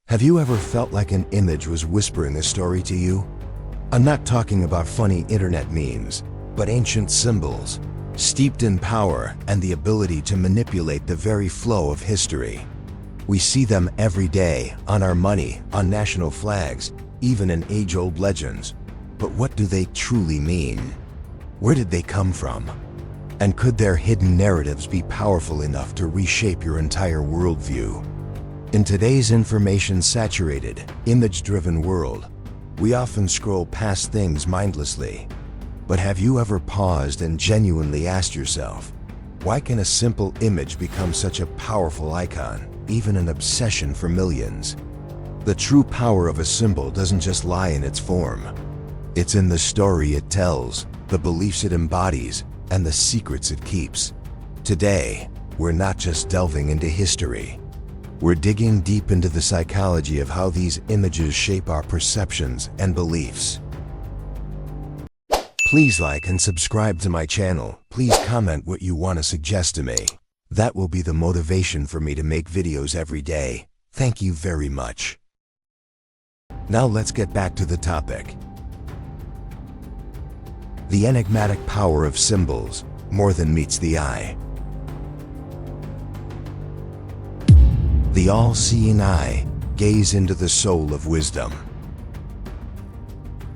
Have you ever felt like an image was whispering a story to you? I'm not talking about funny internet memes, but ancient symbols, steeped in power and the ability to manipulate the very flow of history. We see them every day, on our money, on national flags, even in age-old legends. But what do they truly mean? Where did they come from? And could their hidden narratives be powerful enough to reshape your entire worldview? In today's information-saturated, image-driven world, we often scroll past things mindlessly. But have you ever paused and genuinely asked yourself, why can a simple image become such a powerful icon, even an obsession for millions? The true power of a symbol doesn't just lie in its form. It's in the story it tells, the beliefs it embodies, and the secrets it keeps. Today, we're not just delving into history. We're digging deep into the psychology of how these images shape our perceptions and beliefs. Please like and subscribe to my channel. Please comment what you want to suggest to me. That will be the motivation for me to make videos every day. Thank you very much. Now let's get back to the topic. The enigmatic power of symbols, more than meets the eye. The all-seeing eye, gaze into the soul of wisdom.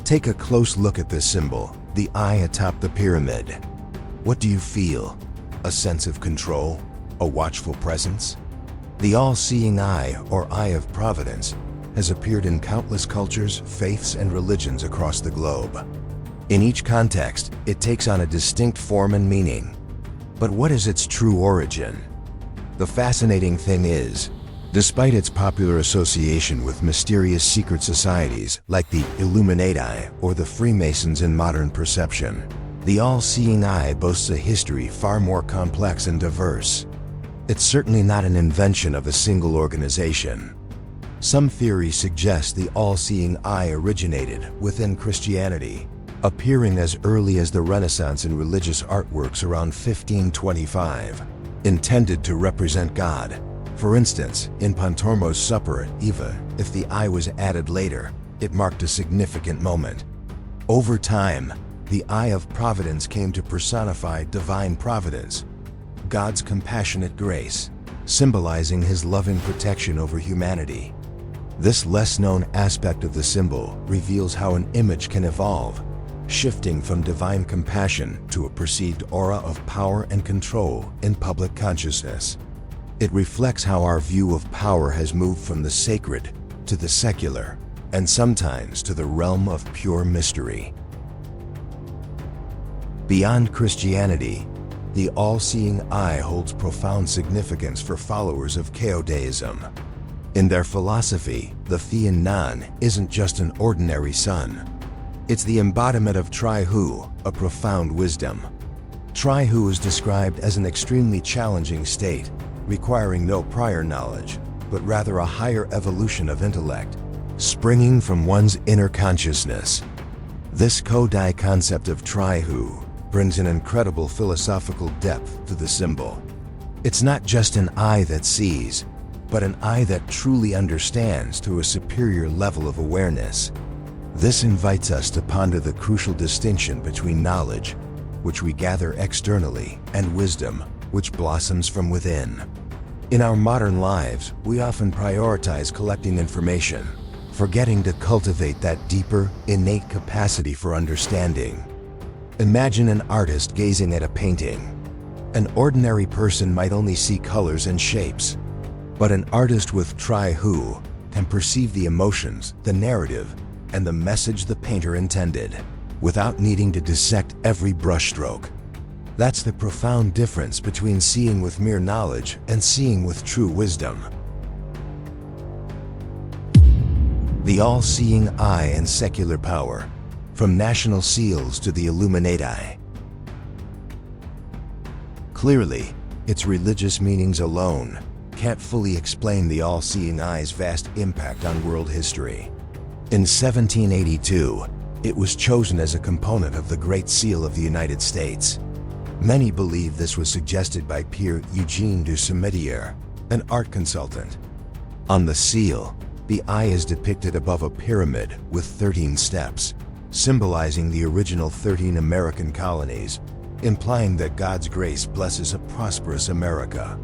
Take a close look at this symbol, the eye atop the pyramid. What do you feel? A sense of control? A watchful presence? The all-seeing eye, or eye of providence, has appeared in countless cultures, faiths, and religions across the globe. In each context, it takes on a distinct form and meaning. But what is its true origin? The fascinating thing is, despite its popular association with mysterious secret societies like the Illuminati or the Freemasons in modern perception, the all-seeing eye boasts a history far more complex and diverse. It's certainly not an invention of a single organization. Some theories suggest the all-seeing eye originated within Christianity, appearing as early as the Renaissance in religious artworks around 1525, intended to represent God. For instance, in Pontormo's Supper at Eva, if the eye was added later, it marked a significant moment. Over time, the eye of providence came to personify divine providence, God's compassionate grace, symbolizing his loving protection over humanity. This less-known aspect of the symbol reveals how an image can evolve, shifting from divine compassion to a perceived aura of power and control in public consciousness. It reflects how our view of power has moved from the sacred to the secular, and sometimes to the realm of pure mystery. Beyond Christianity, the all-seeing eye holds profound significance for followers of Deism. In their philosophy, the Thean Non isn't just an ordinary sun. It's the embodiment of Tri-Hu, a profound wisdom. Tri-Hu is described as an extremely challenging state, requiring no prior knowledge, but rather a higher evolution of intellect, springing from one's inner consciousness. This Kodai concept of Tri-Hu brings an incredible philosophical depth to the symbol. It's not just an eye that sees, but an eye that truly understands to a superior level of awareness. This invites us to ponder the crucial distinction between knowledge, which we gather externally, and wisdom, which blossoms from within. In our modern lives, we often prioritize collecting information, forgetting to cultivate that deeper, innate capacity for understanding. Imagine an artist gazing at a painting. An ordinary person might only see colors and shapes, but an artist with Tri-Hu can perceive the emotions, the narrative, and the message the painter intended, without needing to dissect every brushstroke. That's the profound difference between seeing with mere knowledge and seeing with true wisdom. The all-seeing eye and secular power, from national seals to the Illuminati. Clearly, its religious meanings alone can't fully explain the all-seeing eye's vast impact on world history. In 1782, it was chosen as a component of the Great Seal of the United States. Many believe this was suggested by Pierre Eugène du Cimetière, an art consultant. On the seal, The eye is depicted above a pyramid with 13 steps, symbolizing the original 13 American colonies, implying that God's grace blesses a prosperous America.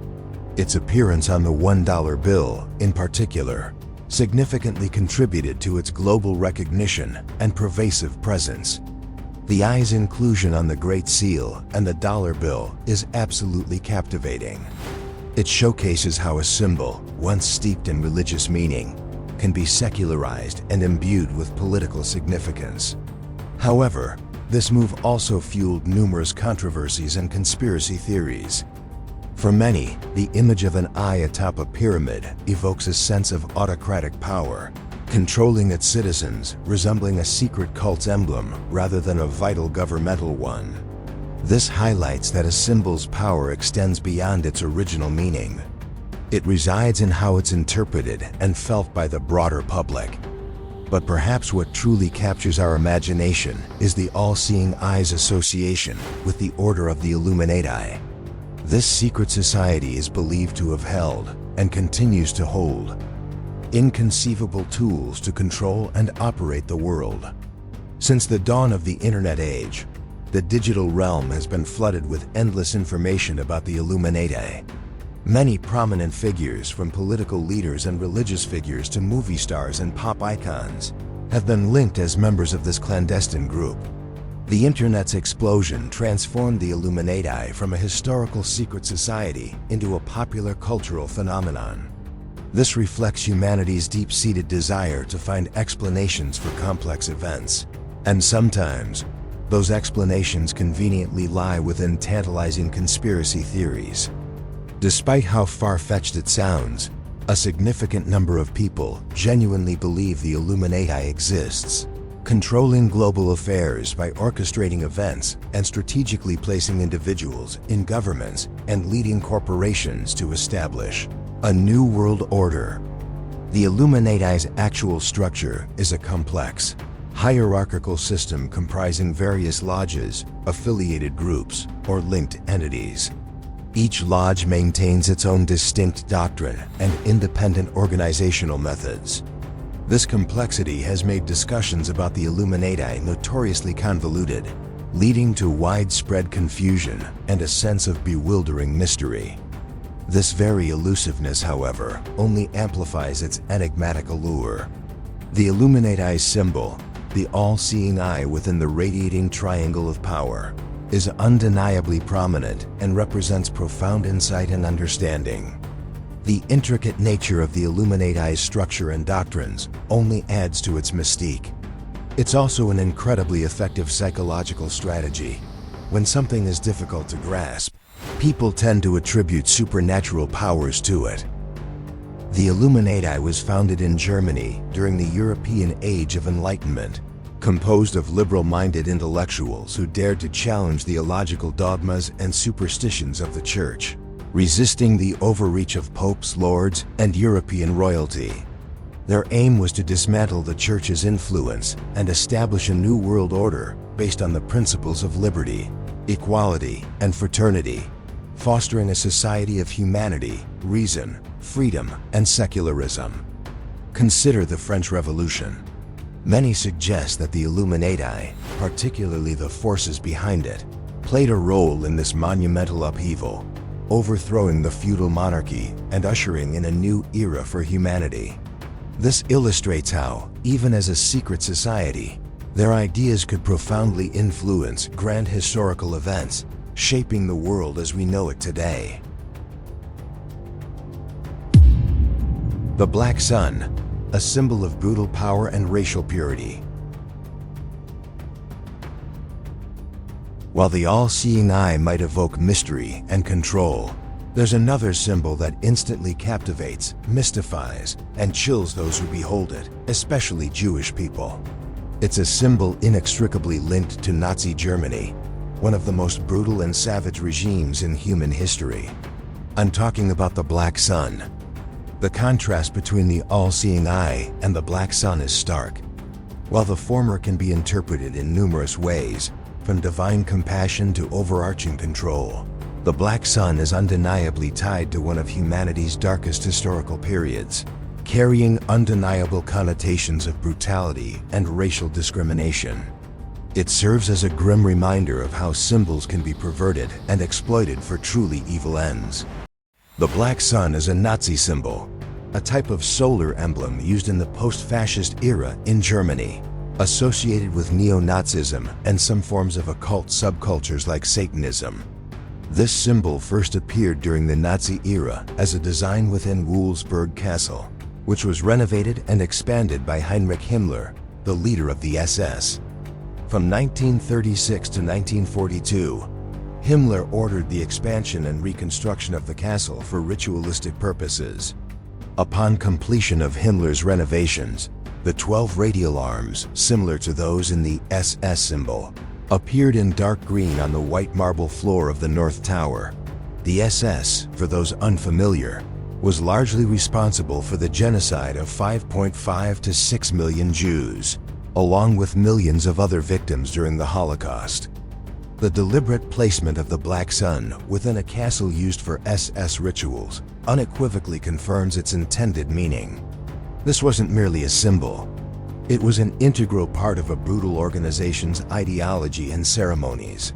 Its appearance on the $1 bill, in particular, significantly contributed to its global recognition and pervasive presence. The eye's inclusion on the Great Seal and the dollar bill is absolutely captivating. It showcases how a symbol, once steeped in religious meaning, can be secularized and imbued with political significance. However, this move also fueled numerous controversies and conspiracy theories. For many, the image of an eye atop a pyramid evokes a sense of autocratic power, controlling its citizens, resembling a secret cult's emblem rather than a vital governmental one. This highlights that a symbol's power extends beyond its original meaning. It resides in how it's interpreted and felt by the broader public. But perhaps what truly captures our imagination is the all-seeing eye's association with the Order of the Illuminati. This secret society is believed to have held, and continues to hold, inconceivable tools to control and operate the world. Since the dawn of the Internet age, the digital realm has been flooded with endless information about the Illuminati. Many prominent figures, from political leaders and religious figures to movie stars and pop icons, have been linked as members of this clandestine group. The Internet's explosion transformed the Illuminati from a historical secret society into a popular cultural phenomenon. This reflects humanity's deep-seated desire to find explanations for complex events, and sometimes, those explanations conveniently lie within tantalizing conspiracy theories. Despite how far-fetched it sounds, a significant number of people genuinely believe the Illuminati exists, controlling global affairs by orchestrating events and strategically placing individuals in governments and leading corporations to establish a new world order. The Illuminati's actual structure is a complex, hierarchical system comprising various lodges, affiliated groups, or linked entities. Each lodge maintains its own distinct doctrine and independent organizational methods. This complexity has made discussions about the Illuminati notoriously convoluted, leading to widespread confusion and a sense of bewildering mystery. This very elusiveness, however, only amplifies its enigmatic allure. The Illuminati's symbol, the all-seeing eye within the radiating triangle of power, is undeniably prominent and represents profound insight and understanding. The intricate nature of the Illuminati's structure and doctrines only adds to its mystique. It's also an incredibly effective psychological strategy. When something is difficult to grasp, people tend to attribute supernatural powers to it. The Illuminati was founded in Germany during the European Age of Enlightenment, composed of liberal-minded intellectuals who dared to challenge the illogical dogmas and superstitions of the Church, resisting the overreach of popes, lords, and European royalty. Their aim was to dismantle the Church's influence and establish a new world order based on the principles of liberty, equality, and fraternity, fostering a society of humanity, reason, freedom, and secularism. Consider the French Revolution. Many suggest that the Illuminati, particularly the forces behind it, played a role in this monumental upheaval, overthrowing the feudal monarchy and ushering in a new era for humanity. This illustrates how, even as a secret society, their ideas could profoundly influence grand historical events, shaping the world as we know it today. The Black Sun, a symbol of brutal power and racial purity. While the all-seeing eye might evoke mystery and control, there's another symbol that instantly captivates, mystifies, and chills those who behold it, especially Jewish people. It's a symbol inextricably linked to Nazi Germany, one of the most brutal and savage regimes in human history. I'm talking about the Black Sun. The contrast between the all-seeing eye and the Black Sun is stark. While the former can be interpreted in numerous ways, from divine compassion to overarching control, the Black Sun is undeniably tied to one of humanity's darkest historical periods, carrying undeniable connotations of brutality and racial discrimination. It serves as a grim reminder of how symbols can be perverted and exploited for truly evil ends. The black sun is a Nazi symbol, a type of solar emblem used in the post-fascist era in Germany, associated with neo-Nazism and some forms of occult subcultures like Satanism. This symbol first appeared during the Nazi era as a design within Wolfsburg Castle, which was renovated and expanded by Heinrich Himmler, the leader of the SS. From 1936 to 1942, Himmler ordered the expansion and reconstruction of the castle for ritualistic purposes. Upon completion of Himmler's renovations, the 12 radial arms, similar to those in the SS symbol, appeared in dark green on the white marble floor of the North Tower. The SS, for those unfamiliar, was largely responsible for the genocide of 5.5 to 6 million Jews, along with millions of other victims during the Holocaust. The deliberate placement of the black sun within a castle used for SS rituals unequivocally confirms its intended meaning. This wasn't merely a symbol. It was an integral part of a brutal organization's ideology and ceremonies.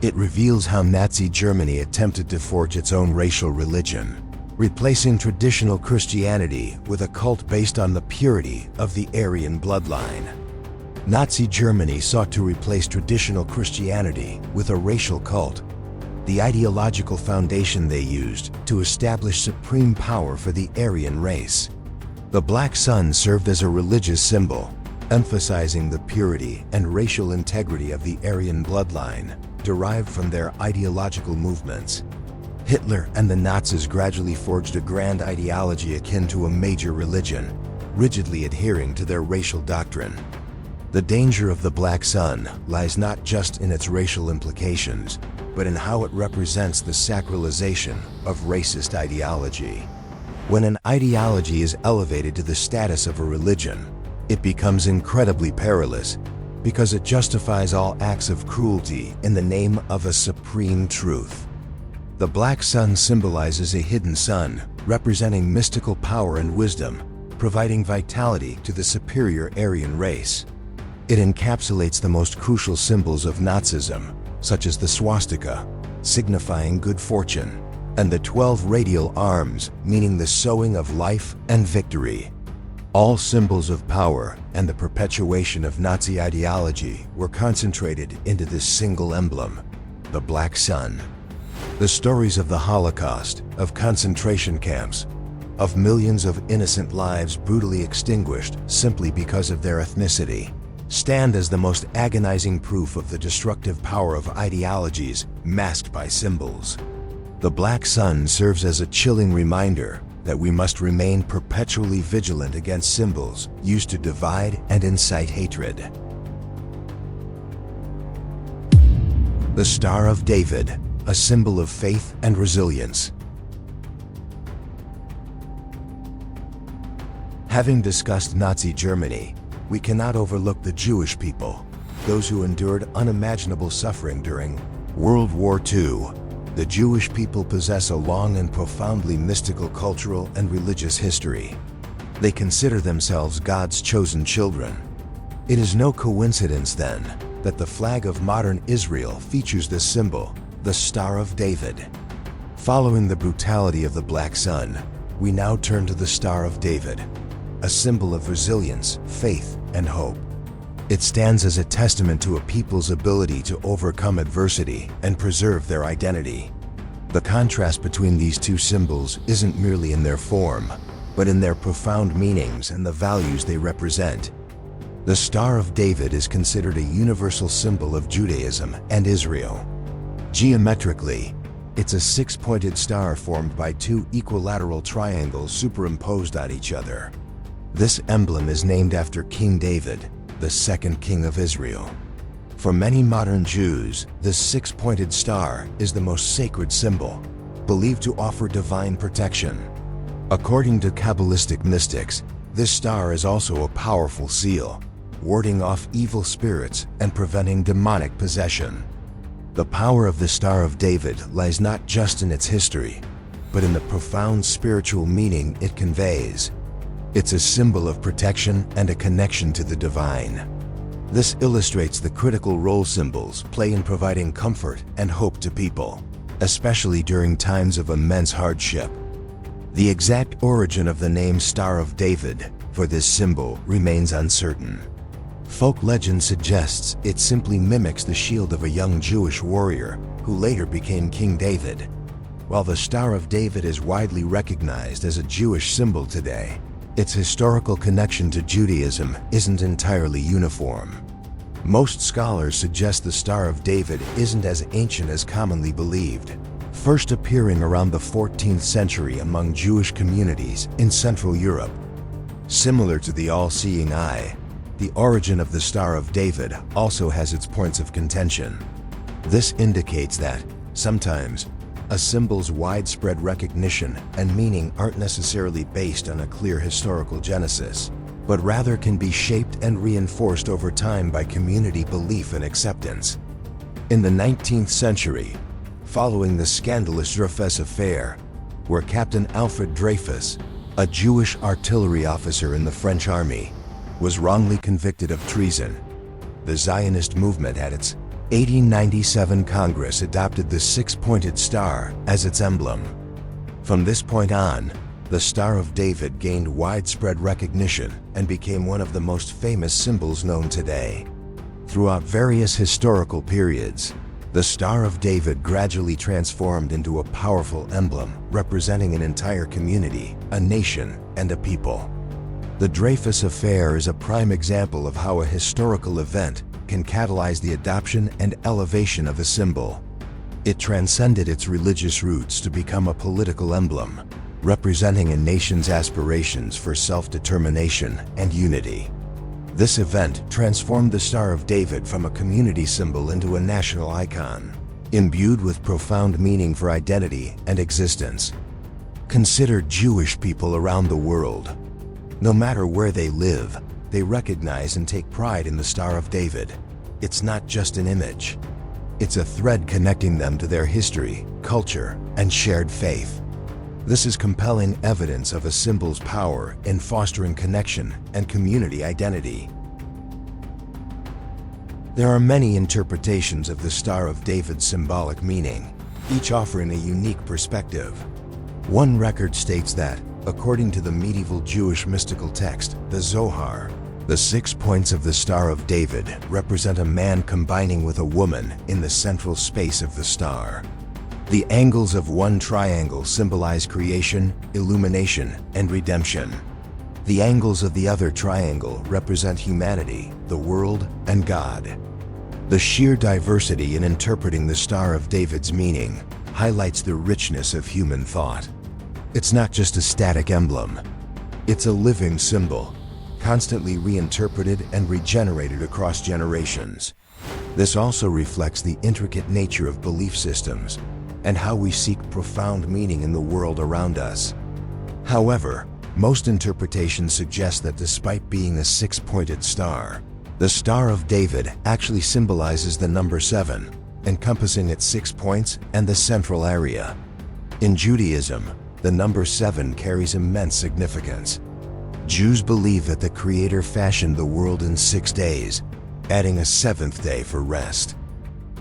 It reveals how Nazi Germany attempted to forge its own racial religion, replacing traditional Christianity with a cult based on the purity of the Aryan bloodline. Nazi Germany sought to replace traditional Christianity with a racial cult, the ideological foundation they used to establish supreme power for the Aryan race. The black sun served as a religious symbol, emphasizing the purity and racial integrity of the Aryan bloodline, derived from their ideological movements. Hitler and the Nazis gradually forged a grand ideology akin to a major religion, rigidly adhering to their racial doctrine. The danger of the black sun lies not just in its racial implications, but in how it represents the sacralization of racist ideology. When an ideology is elevated to the status of a religion, it becomes incredibly perilous because it justifies all acts of cruelty in the name of a supreme truth. The black sun symbolizes a hidden sun, representing mystical power and wisdom, providing vitality to the superior Aryan race. It encapsulates the most crucial symbols of Nazism, such as the swastika, signifying good fortune, and the 12 radial arms, meaning the sowing of life and victory. All symbols of power and the perpetuation of Nazi ideology were concentrated into this single emblem, the black sun. The stories of the Holocaust, of concentration camps, of millions of innocent lives brutally extinguished simply because of their ethnicity, stand as the most agonizing proof of the destructive power of ideologies masked by symbols. The black sun serves as a chilling reminder that we must remain perpetually vigilant against symbols used to divide and incite hatred. The Star of David, a symbol of faith and resilience. Having discussed Nazi Germany, we cannot overlook the Jewish people, those who endured unimaginable suffering during World War II. The Jewish people possess a long and profoundly mystical cultural and religious history. They consider themselves God's chosen children. It is no coincidence, then, that the flag of modern Israel features this symbol, the Star of David. Following the brutality of the black sun, we now turn to the Star of David, a symbol of resilience, faith, and hope. It stands as a testament to a people's ability to overcome adversity and preserve their identity. The contrast between these two symbols isn't merely in their form, but in their profound meanings and the values they represent. The Star of David is considered a universal symbol of Judaism and Israel. Geometrically, it's a six-pointed star formed by two equilateral triangles superimposed on each other. This emblem is named after King David, the second king of Israel. For many modern Jews, this six-pointed star is the most sacred symbol, believed to offer divine protection. According to Kabbalistic mystics, this star is also a powerful seal, warding off evil spirits and preventing demonic possession. The power of the Star of David lies not just in its history, but in the profound spiritual meaning it conveys. It's a symbol of protection and a connection to the divine. This illustrates the critical role symbols play in providing comfort and hope to people, especially during times of immense hardship. The exact origin of the name Star of David for this symbol remains uncertain. Folk legend suggests it simply mimics the shield of a young Jewish warrior who later became King David. While the Star of David is widely recognized as a Jewish symbol today, its historical connection to Judaism isn't entirely uniform. Most scholars suggest the Star of David isn't as ancient as commonly believed, first appearing around the 14th century among Jewish communities in Central Europe. Similar to the all-seeing eye, the origin of the Star of David also has its points of contention. This indicates that, sometimes, a symbol's widespread recognition and meaning aren't necessarily based on a clear historical genesis, but rather can be shaped and reinforced over time by community belief and acceptance. In the 19th century, following the scandalous Dreyfus affair, where Captain Alfred Dreyfus, a Jewish artillery officer in the French army, was wrongly convicted of treason, the Zionist movement at its 1897 Congress adopted the six-pointed star as its emblem. From this point on, the Star of David gained widespread recognition and became one of the most famous symbols known today. Throughout various historical periods, the Star of David gradually transformed into a powerful emblem representing an entire community, a nation, and a people. The Dreyfus Affair is a prime example of how a historical event can catalyze the adoption and elevation of a symbol. It transcended its religious roots to become a political emblem, representing a nation's aspirations for self-determination and unity. This event transformed the Star of David from a community symbol into a national icon, imbued with profound meaning for identity and existence. Consider Jewish people around the world. No matter where they live, they recognize and take pride in the Star of David. It's not just an image. It's a thread connecting them to their history, culture, and shared faith. This is compelling evidence of a symbol's power in fostering connection and community identity. There are many interpretations of the Star of David's symbolic meaning, each offering a unique perspective. One record states that, according to the medieval Jewish mystical text, the Zohar, the 6 points of the Star of David represent a man combining with a woman in the central space of the star. The angles of one triangle symbolize creation, illumination, and redemption. The angles of the other triangle represent humanity, the world, and God. The sheer diversity in interpreting the Star of David's meaning highlights the richness of human thought. It's not just a static emblem. It's a living symbol, constantly reinterpreted and regenerated across generations. This also reflects the intricate nature of belief systems and how we seek profound meaning in the world around us. However, most interpretations suggest that despite being a six-pointed star, the Star of David actually symbolizes the number 7, encompassing its 6 points and the central area. In Judaism, the number 7 carries immense significance. Jews believe that the Creator fashioned the world in 6 days, adding a 7th day for rest.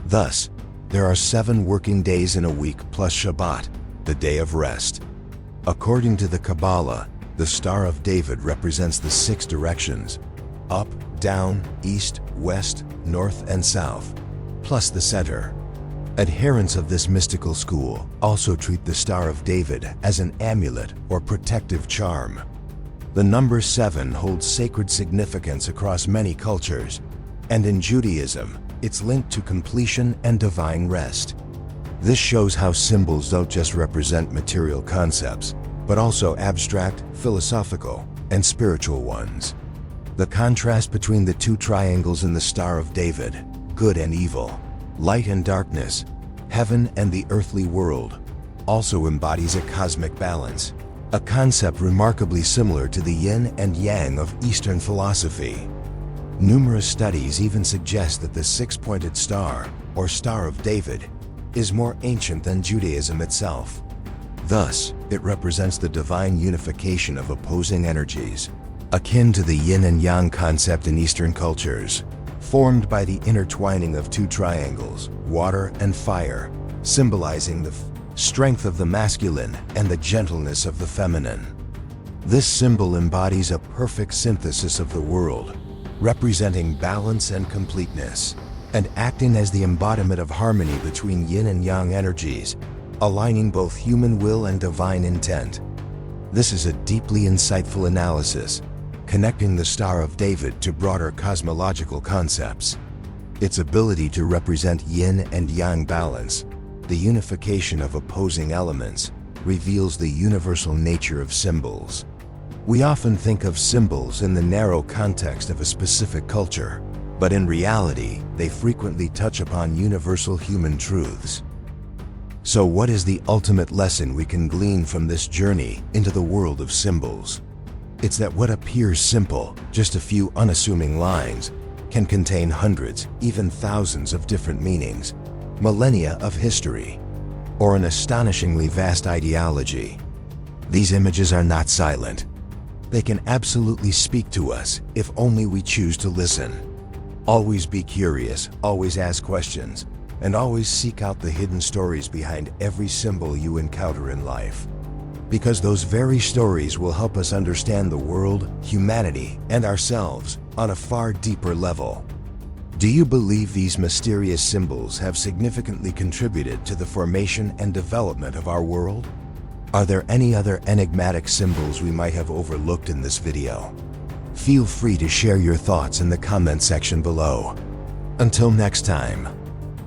Thus, there are 7 working days in a week plus Shabbat, the day of rest. According to the Kabbalah, the Star of David represents the 6 directions: up, down, east, west, north, and south, plus the center. Adherents of this mystical school also treat the Star of David as an amulet or protective charm. The number 7 holds sacred significance across many cultures, and in Judaism, it's linked to completion and divine rest. This shows how symbols don't just represent material concepts, but also abstract, philosophical, and spiritual ones. The contrast between the 2 triangles in the Star of David, good and evil, light and darkness, heaven and the earthly world, also embodies a cosmic balance, a concept remarkably similar to the yin and yang of Eastern philosophy. Numerous studies even suggest that the 6-pointed star, or Star of David, is more ancient than Judaism itself. Thus, it represents the divine unification of opposing energies, akin to the yin and yang concept in Eastern cultures, formed by the intertwining of two triangles, water and fire, symbolizing the strength of the masculine and the gentleness of the feminine. This symbol embodies a perfect synthesis of the world, representing balance and completeness, and acting as the embodiment of harmony between yin and yang energies, aligning both human will and divine intent. This is a deeply insightful analysis, connecting the Star of David to broader cosmological concepts. Its ability to represent yin and yang balance, the unification of opposing elements, reveals the universal nature of symbols. We often think of symbols in the narrow context of a specific culture, but in reality, they frequently touch upon universal human truths. So what is the ultimate lesson we can glean from this journey into the world of symbols? It's that what appears simple, just a few unassuming lines, can contain hundreds, even thousands of different meanings, millennia of history, or an astonishingly vast ideology. These images are not silent. They can absolutely speak to us if only we choose to listen. Always be curious, always ask questions, and always seek out the hidden stories behind every symbol you encounter in life. Because those very stories will help us understand the world, humanity, and ourselves on a far deeper level. Do you believe these mysterious symbols have significantly contributed to the formation and development of our world? Are there any other enigmatic symbols we might have overlooked in this video? Feel free to share your thoughts in the comment section below. Until next time.